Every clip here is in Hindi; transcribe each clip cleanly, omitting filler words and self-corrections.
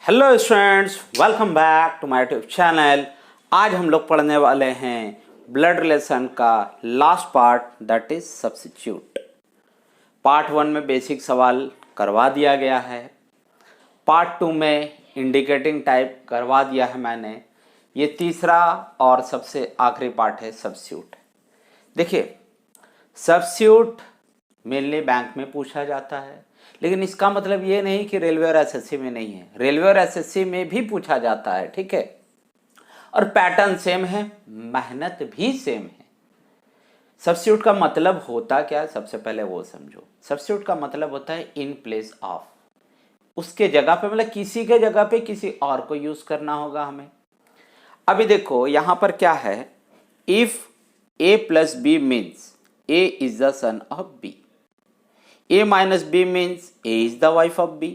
Hello students, welcome back to my YouTube channel. आज हम लोग पढ़ने वाले हैं ब्लड रिलेशन का last part, that is substitute. Part 1 में बेसिक सवाल करवा दिया गया है, पार्ट 2 में इंडिकेटिंग टाइप करवा दिया है मैंने। ये तीसरा और सबसे आखिरी पार्ट है सब्स्टिट्यूट। देखिए, सब्स्टिट्यूट मेनली बैंक में पूछा जाता है, लेकिन इसका मतलब ये नहीं कि रेलवे और एसएससी में नहीं है। रेलवे और एसएससी में भी पूछा जाता है, ठीक है। और पैटर्न सेम है, मेहनत भी सेम है। सब्स्टिट्यूट का मतलब होता क्या है, सबसे पहले वो समझो। सब्स्टिट्यूट का मतलब होता है इन प्लेस ऑफ, उसके जगह पे, मतलब किसी के जगह पे किसी और को यूज करना होगा हमें। अभी देखो यहां पर क्या है, if a plus B means a is the son of b, a minus b means a is the wife of b,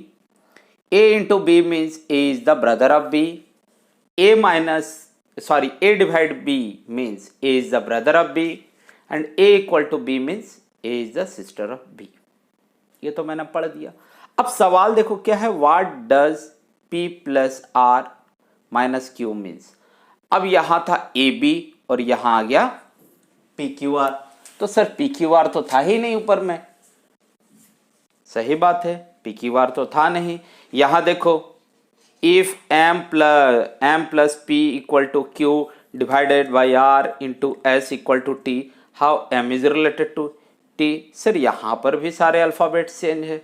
a into b means a is the brother of b, a divide b means a is the brother of b, and a equal to b means a is the sister of b। ये तो मैंने पढ़ दिया। अब सवाल देखो क्या है, what does p plus r minus q means। अब यहां था ए बी और यहां आ गया पी क्यू आर, तो सर पी क्यू आर तो था ही नहीं ऊपर में। सही बात है, पी क्यू आर तो था नहीं। यहां देखो, if m plus P equal to Q divided by r into S equal to T, how m is related to t। Sir यहां पर भी सारे अल्फाबेट चेंज है।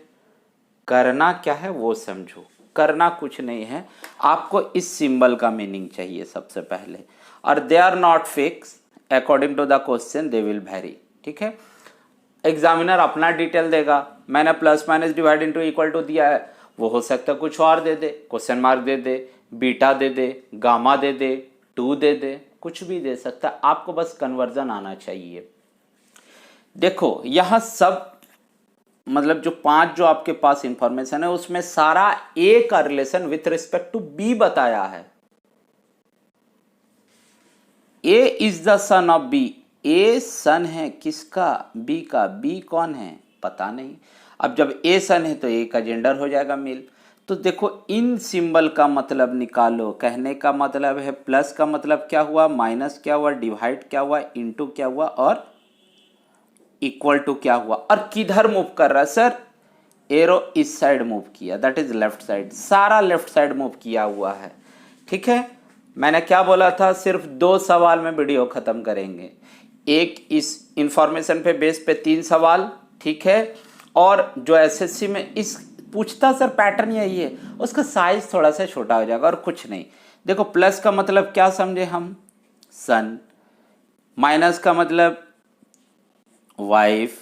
करना क्या है वो समझो, करना कुछ नहीं है, आपको इस सिंबल का मीनिंग चाहिए सबसे पहले। और they are not fix, according to the question they will vary, ठीक है। एग्जामिनर अपना डिटेल देगा, मैंने plus minus divide into equal to दिया है, वो हो सकता है कुछ और दे दे, क्वेश्चन मार्क दे दे, बीटा दे दे, गामा दे दे, 2 दे दे, कुछ भी दे सकता है। आपको बस कन्वर्जन आना चाहिए। देखो यहां सब, मतलब जो 5 जो आपके पास इंफॉर्मेशन है उसमें सारा ए का relation with respect to B बताया है। A is the son of B, A son है किसका, बी का। बी कौन है पता नहीं। अब जब ए सन है तो ए का जेंडर हो जाएगा मेल। तो देखो इन सिंबल का मतलब निकालो, कहने का मतलब है प्लस का मतलब क्या हुआ, माइनस क्या हुआ, डिवाइड क्या हुआ, इनटू क्या हुआ और इक्वल टू क्या हुआ। और किधर मूव कर रहा है सर, एरो इस साइड मूव किया, दैट इज लेफ्ट साइड, सारा लेफ्ट साइड मूव किया हुआ है, ठीक है। मैंने क्या बोला था, सिर्फ 2 सवाल में वीडियो खत्म करेंगे। एक इस इंफॉर्मेशन पे बेस पे 3 सवाल, ठीक है। और जो एसएससी में इस पूछता सर पैटर्न यही है, उसका साइज थोड़ा सा छोटा हो जाएगा और कुछ नहीं। देखो प्लस का मतलब क्या समझे हम, सन। माइनस का मतलब wife,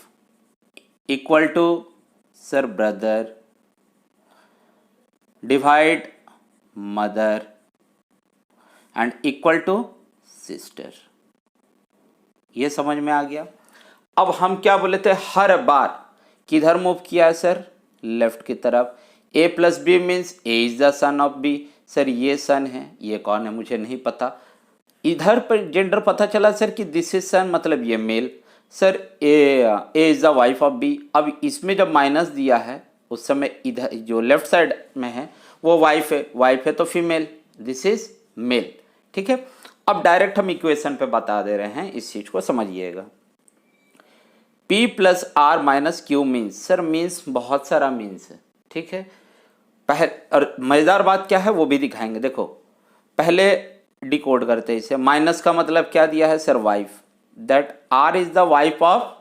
equal to sir brother, divide mother and equal to sister. ये समझ में आ गया। अब हम क्या बोले थे, हर बार किधर मूव किया है सर, लेफ्ट की तरफ। a plus B means a is the son of b। Sir ये सन है, ये कौन है मुझे नहीं पता। इधर पर जेंडर पता चला सर कि दिस इज सन, मतलब ये male. Sir a is the wife of b। अब इसमें जब माइनस दिया है उस समय इधर जो लेफ्ट साइड में है वो वाइफ है, वाइफ है तो फीमेल, दिस इज मेल, ठीक है। अब डायरेक्ट हम इक्वेशन पे बता दे रहे हैं, इस चीज को समझिएगा। P plus R minus Q means, sir means बहुत सारा मीन्स है, ठीक है। पहले, और मजेदार बात क्या है वो भी दिखाएंगे। देखो पहले डिकोड करते हैं इसे। माइनस का मतलब क्या दिया है sir, wife, that R is the wife of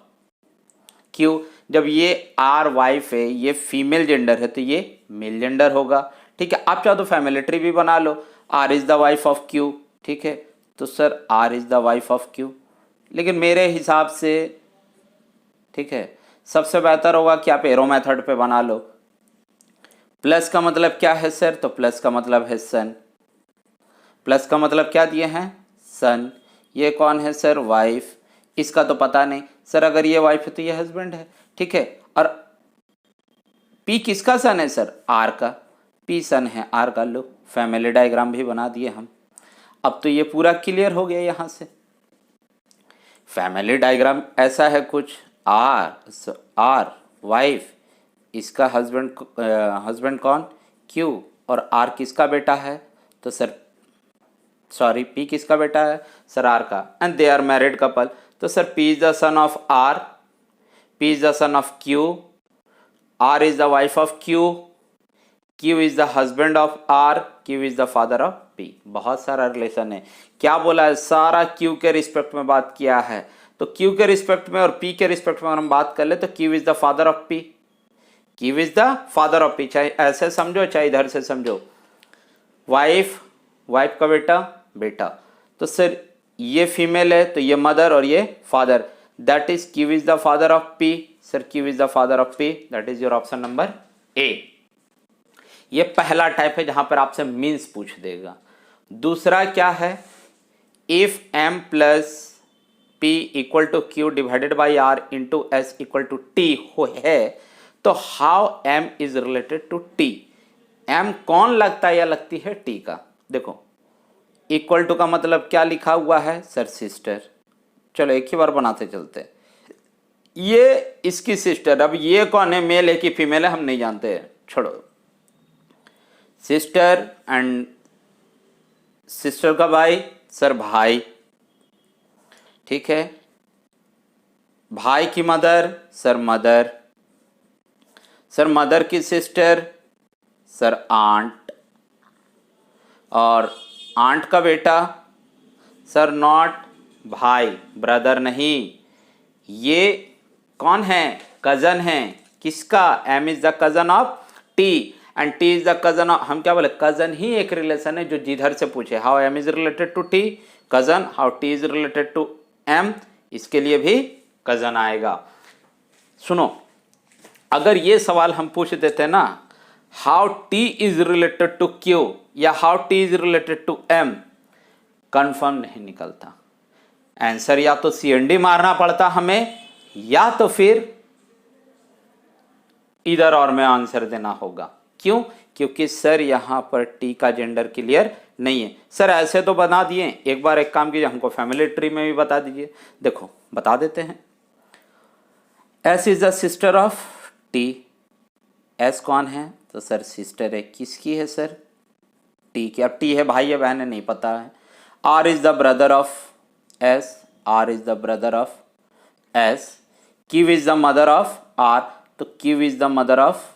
Q. जब ये आर वाइफ है, ये फीमेल जेंडर है तो ये मेल जेंडर होगा, ठीक है। आप चाहो तो फैमिली ट्री भी बना लो, R is the wife of Q, ठीक है। तो sir R is the wife of Q, लेकिन मेरे हिसाब से, ठीक है, सबसे बेहतर होगा कि आप एरो मेथड पे बना लो। प्लस का मतलब क्या है सर, तो प्लस का मतलब है सन। प्लस का मतलब क्या दिए हैं, सन। ये कौन है सर, वाइफ। इसका तो पता नहीं सर, अगर ये वाइफ है तो ये हस्बैंड है, ठीक है। और पी किसका सन है सर, आर का। पी सन है आर का। लो फैमिली डायग्राम भी बना दिए हम। अब तो ये पूरा क्लियर हो गया। यहां से फैमिली डायग्राम ऐसा है कुछ, आर वाइफ, इसका हस्बैंड कौन, क्यू, और आर किसका बेटा है? तो सर सॉरी पी किसका बेटा है? सर आर का। And they are married couple. तो sir P is the son of R, P is the son of Q, R is the wife of Q, Q is the husband of R, Q is the father of P. बहुत सारा रिलेशन है। क्या बोला है? सारा क्यू के रिस्पेक्ट में बात किया है। तो क्यू के रिस्पेक्ट में और पी के रिस्पेक्ट में हम बात कर ले तो Q is the father of P, Q is the father of P. चाहे ऐसे समझो चाहे इधर से समझो। वाइफ, वाइफ का बेटा, बेटा। तो सर ये फीमेल है तो ये मदर और ये father, that is Q is the father of P. Sir Q is the father of P, that is your option number A. ये पहला टाइप है जहां पर आपसे मीन्स पूछ देगा। दूसरा क्या है? If M plus P equal to Q divided by R into S equal to T हो है तो how M is related to T. M कौन लगता है या लगती है टी का? देखो इक्वल टू का मतलब क्या लिखा हुआ है? Sir sister. चलो एक ही बार बनाते चलते। ये इसकी सिस्टर, अब ये कौन है, मेल है कि फीमेल है हम नहीं जानते, छोड़ो। सिस्टर एंड सिस्टर का भाई, सर भाई, ठीक है। भाई की mother, sir mother, sir mother की सिस्टर, सर आंट, और आंट का बेटा, सर नॉट भाई, ब्रदर नहीं, ये कौन है? कजन है। किसका? M is the cousin of T and T is the cousin of, हम क्या बोले, कजन ही एक रिलेशन है जो जिधर से पूछे। How M is related to T, cousin. How T is related to M, इसके लिए भी कजन आएगा। सुनो, अगर ये सवाल हम पूछ देते ना, how T is related to Q या how T is related to M, confirm नहीं निकलता। आंसर या तो CND मारना पड़ता हमें या तो फिर इधर और में आंसर देना होगा। क्यों? क्योंकि सर यहां पर टी का जेंडर क्लियर नहीं है। सर ऐसे तो बता दिए, एक बार एक काम कीजिए, हमको फैमिली ट्री में भी बता दीजिए। देखो बता देते हैं। S is the sister of T. S कौन है? तो सर सिस्टर है। किसकी है? सर टी की। अब टी है भाई है बहन है नहीं पता है। R is the brother of S, R is the brother of S. Q is the mother of R, तो Q is the mother of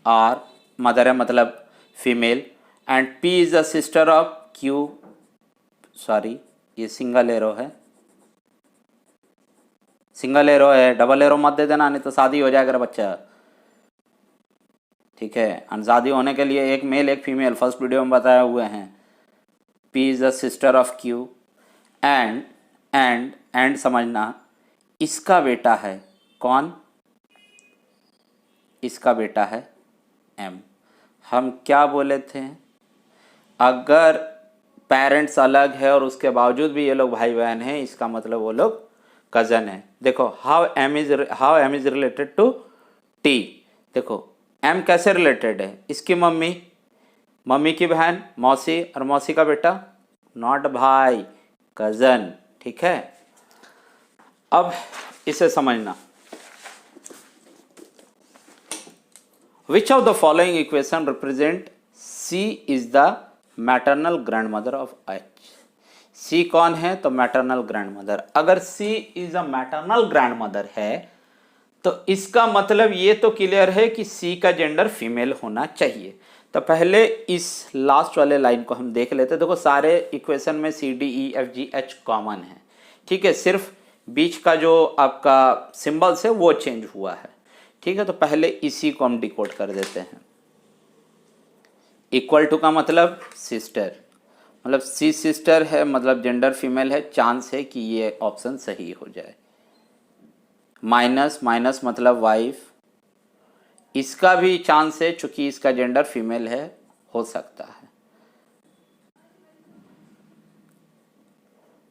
R, mother है मतलब female. And P is the sister of Q, sorry ये सिंगल एरो है, सिंगल एरो है, डबल एरो मत दे देना नहीं तो शादी हो जाएगा बच्चा, ठीक है। शादी होने के लिए एक मेल एक फीमेल फर्स्ट वीडियो में बताए हुए हैं। P is the sister of Q and समझना, इसका बेटा है कौन? इसका बेटा है एम। हम क्या बोले थे? अगर पेरेंट्स अलग है और उसके बावजूद भी ये लोग भाई बहन हैं, इसका मतलब वो लोग कजन है। देखो how M is related to T. देखो एम कैसे रिलेटेड है? इसकी मम्मी, मम्मी की बहन मौसी, और मौसी का बेटा, नॉट भाई, कजन, ठीक है। अब इसे समझना, which of the following equation represent C is the maternal grandmother of H. C कौन है? तो मैटरनल ग्रैंडमदर। अगर C is a maternal grandmother है तो इसका मतलब ये तो क्लियर है कि सी का जेंडर फीमेल होना चाहिए। तो पहले इस लास्ट वाले लाइन को हम देख लेते हैं। देखो सारे इक्वेशन में C D E F G H common है, ठीक है, सिर्फ बीच का जो आपका सिंबल्स है वो चेंज हुआ है, ठीक है। तो पहले इसी को हम डिकोड कर देते हैं। इक्वल टू का मतलब सिस्टर, मतलब सी सिस्टर है मतलब जेंडर फीमेल है, चांस है कि ये ऑप्शन सही हो जाए। माइनस, माइनस मतलब वाइफ, इसका भी चांस है चूंकि इसका जेंडर फीमेल है, हो सकता है।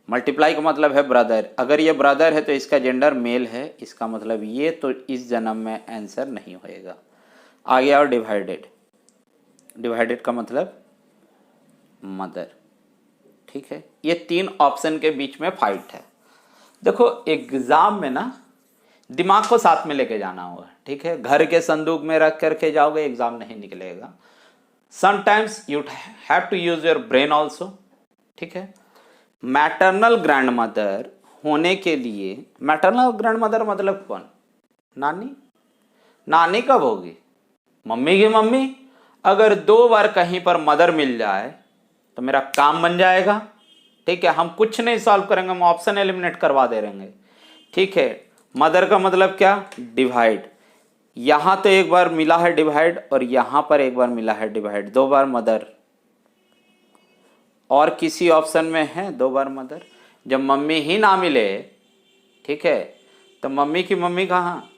मल्टीप्लाई का मतलब है ब्रदर, अगर ये ब्रदर है तो इसका जेंडर मेल है, इसका मतलब ये तो इस जन्म में आंसर नहीं होएगा। आ गया और डिवाइडेड, डिवाइडेड का मतलब मदर, ठीक है। ये तीन ऑप्शन के बीच में फाइट है। देखो एग्जाम में ना दिमाग को साथ में लेके जाना होगा, ठीक है। घर के संदूक में रख करके जाओगे एग्जाम नहीं निकलेगा। Sometimes you have to use your brain also, ठीक है। मैटरनल ग्रैंड मदर होने के लिए, मैटरनल ग्रैंड मदर मतलब कौन? नानी। नानी कब होगी? मम्मी की मम्मी। अगर 2 बार कहीं पर मदर मिल जाए तो मेरा काम बन जाएगा, ठीक है। हम कुछ नहीं सॉल्व करेंगे, हम ऑप्शन एलिमिनेट करवा दे रहेंगे, ठीक है। मदर का मतलब क्या? डिवाइड। यहां तो एक बार मिला है डिवाइड और यहां पर एक बार मिला है डिवाइड, 2 बार मदर। और किसी ऑप्शन में है 2 बार मदर? जब मम्मी ही ना मिले, ठीक है, तो मम्मी की मम्मी कहाँ?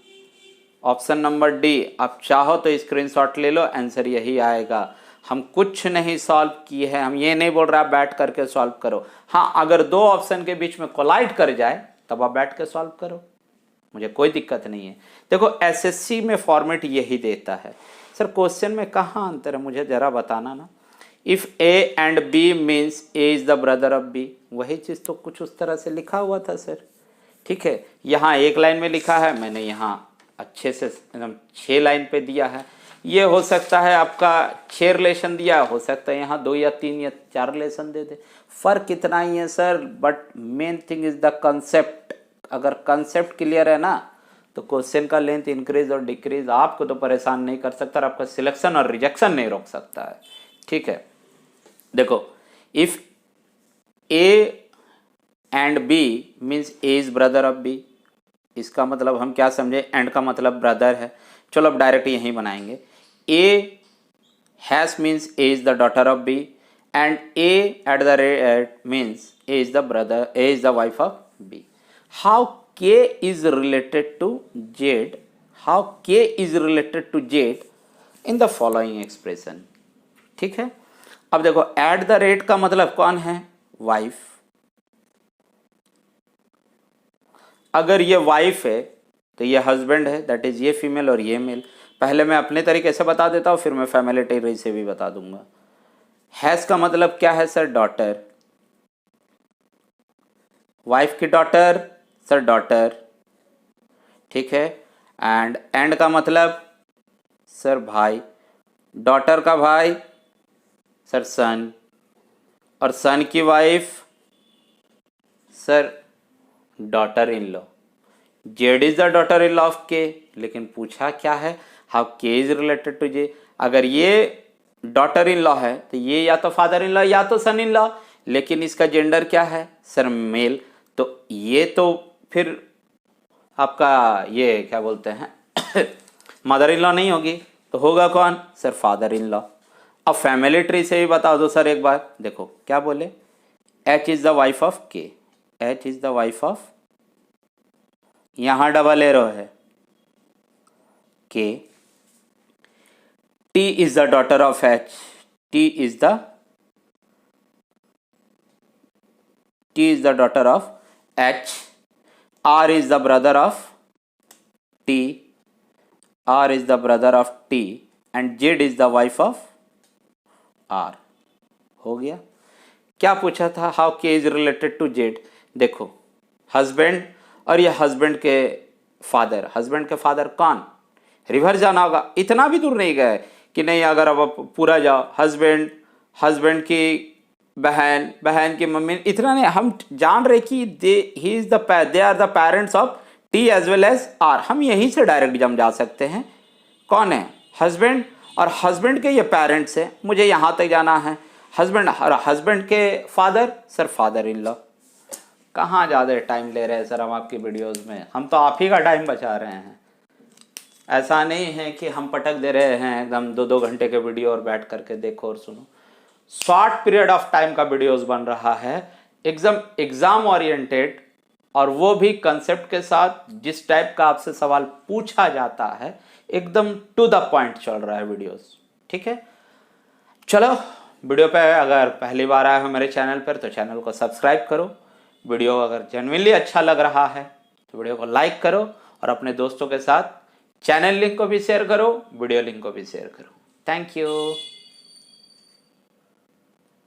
Option number D. आप चाहो तो स्क्रीनशॉट ले लो, आंसर यही आएगा। हम कुछ नहीं सॉल्व किए हैं, हम ये नहीं बोल रहे आप बैठ करके सॉल्व करो। हाँ, अगर 2 ऑप्शन के बीच में कोलाइड कर जाए तब आप बैठ के सॉल्व करो, मुझे कोई दिक्कत नहीं है। देखो एसएससी में फॉर्मेट यही देता है। सर क्वेश्चन में कहाँ अंतर है, मुझे जरा बताना ना। If A and B means A is the brother of B, वही चीज तो कुछ उस तरह से लिखा हुआ था सर, ठीक है। यहाँ 1 लाइन में लिखा है, मैंने यहाँ अच्छे से एकदम 6 लाइन पे दिया है। ये हो सकता है आपका 6 रिलेशन दिया, हो सकता है यहाँ 2 या 3 या 4 रिलेशन दे दे, फर्क इतना ही है sir. But main thing is the concept. अगर कंसेप्ट क्लियर है ना तो क्वेश्चन का लेंथ इंक्रीज और डिक्रीज आपको तो परेशान नहीं कर सकता और आपका सिलेक्शन और रिजेक्शन नहीं रोक सकता है, ठीक है। देखो if A and B means A is brother of B, इसका मतलब हम क्या समझे? एंड का मतलब ब्रदर है। चलो अब डायरेक्ट यहीं बनाएंगे। A has means A is the daughter of B and A at the rate means A is the brother, A is the wife of B. How K is related to Z? How K is related to Z in the following expression, ठीक है। अब देखो एट द रेट का मतलब कौन है? वाइफ। अगर ये वाइफ है तो ये हस्बैंड है, दैट इज ये फीमेल और ये मेल। पहले मैं अपने तरीके से बता देता हूँ, फिर मैं फैमिली ट्री से भी बता दूंगा। हैज का मतलब क्या है सर? डॉटर। वाइफ की डॉटर सर डॉटर, ठीक है। एंड का मतलब सर भाई, डॉटर का भाई सर सन, और सन की wife sir daughter in law. Z is the daughter in law of के, लेकिन पूछा क्या है? How K is related to जे। अगर ये डॉटर इन लॉ है तो ये या तो फादर इन लॉ या तो सन इन लॉ, लेकिन इसका जेंडर क्या है सर? मेल। तो ये तो फिर आपका ये क्या बोलते हैं मदर इन लॉ नहीं होगी, तो होगा कौन सर? Father in law. अब फैमिली ट्री से भी बता दो सर एक बार। देखो क्या बोले? H is the wife of K, H is the wife of, यहां डबल एरो है K. T is the daughter of H, T is the daughter of H. R is the brother of T, R is the brother of T and Z is the wife of R. हो गया। क्या पूछा था? How K is related to Z. देखो हस्बैंड और ये हस्बैंड के फादर, हस्बैंड के फादर कौन? रिवर्स जाना होगा, इतना भी दूर नहीं गए कि नहीं। अगर अब पूरा जाओ, हस्बैंड, हस्बैंड की बहन, बहन की मम्मी, इतना नहीं। हम जान रहे कि they are the parents of T as well as R. हम यहीं से डायरेक्ट जम जा सकते हैं। कौन है? हस्बैंड, और हस्बैंड के ये पेरेंट्स है, मुझे यहाँ तक जाना है। हस्बैंड और हस्बैंड के father sir father in law. कहाँ ज़्यादा टाइम ले रहे हैं सर हम आपकी वीडियोस में, हम तो आप ही का टाइम बचा रहे हैं। ऐसा नहीं है कि हम पटक दे रहे हैं एकदम 2-2 घंटे के वीडियो और बैठ करके देखो और सुनो। शॉर्ट पीरियड ऑफ टाइम का वीडियोस बन रहा है, एग्जाम ओरिएंटेड, और वो भी कंसेप्ट के साथ। जिस टाइप का आपसे सवाल पूछा जाता है एकदम टू द पॉइंट चल रहा है वीडियोस, ठीक है। चलो वीडियो पे अगर पहली बार आए हो मेरे चैनल पर तो चैनल को सब्सक्राइब करो। वीडियो अगर जेन्युइनली अच्छा लग रहा है तो वीडियो को लाइक करो और अपने दोस्तों के साथ चैनल लिंक को भी शेयर करो, वीडियो लिंक को भी शेयर करो। Thank you.